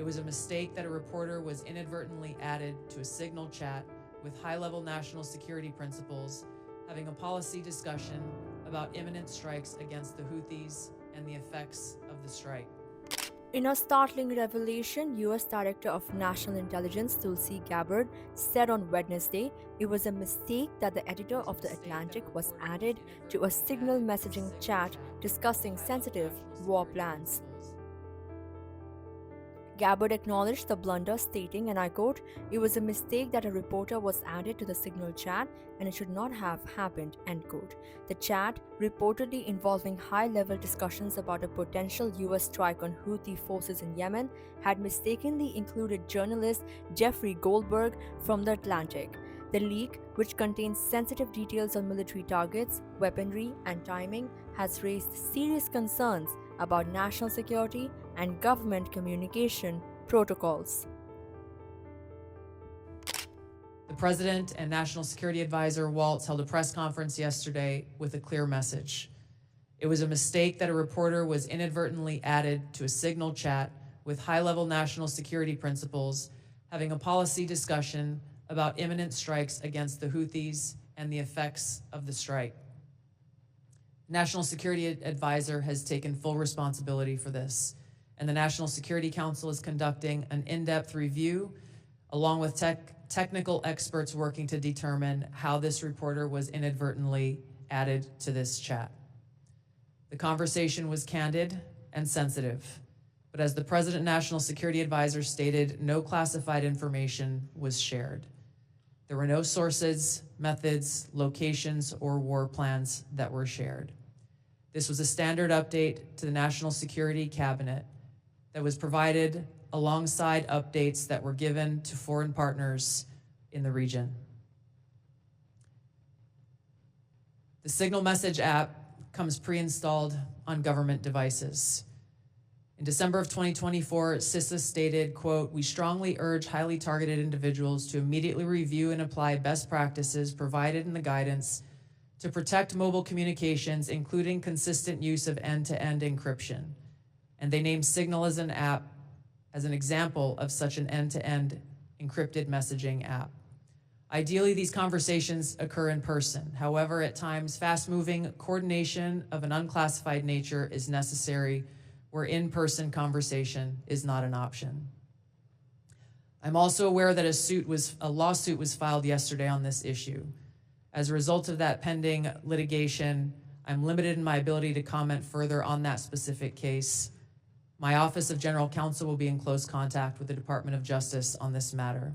It was a mistake that a reporter was inadvertently added to a Signal chat with high-level national security principals having a policy discussion about imminent strikes against the Houthis and the effects of the strike. In a startling revelation, US Director of National Intelligence Tulsi Gabbard said on Wednesday it was a mistake that the editor of The Atlantic was added to a Signal messaging chat discussing sensitive war plans. Gabbard acknowledged the blunder, stating, and I quote, "It was a mistake that a reporter was added to the Signal chat and it should not have happened," end quote. The chat, reportedly involving high-level discussions about a potential US strike on Houthi forces in Yemen, had mistakenly included journalist Jeffrey Goldberg from The Atlantic. The leak, which contains sensitive details on military targets, weaponry, and timing, has raised serious concerns about national security and government communication protocols. The President and National Security Advisor Waltz held a press conference yesterday with a clear message. It was a mistake that a reporter was inadvertently added to a Signal chat with high-level national security principals having a policy discussion about imminent strikes against the Houthis and the effects of the strike. National Security Advisor has taken full responsibility for this, and the National Security Council is conducting an in-depth review along with technical experts working to determine how this reporter was inadvertently added to this chat. The conversation was candid and sensitive, but as the President National Security Advisor stated, no classified information was shared. There were no sources, methods, locations, or war plans that were shared. This was a standard update to the National Security Cabinet that was provided alongside updates that were given to foreign partners in the region. The Signal Message app comes pre-installed on government devices. In December of 2024, CISA stated, quote, "We strongly urge highly targeted individuals to immediately review and apply best practices provided in the guidance to protect mobile communications, including consistent use of end-to-end encryption." And they named Signal as an app as an example of such an end-to-end encrypted messaging app. Ideally, these conversations occur in person. However, at times, fast-moving coordination of an unclassified nature is necessary where in-person conversation is not an option. I'm also aware that a lawsuit was filed yesterday on this issue. As a result of that pending litigation, I'm limited in my ability to comment further on that specific case. My Office of General Counsel will be in close contact with the Department of Justice on this matter.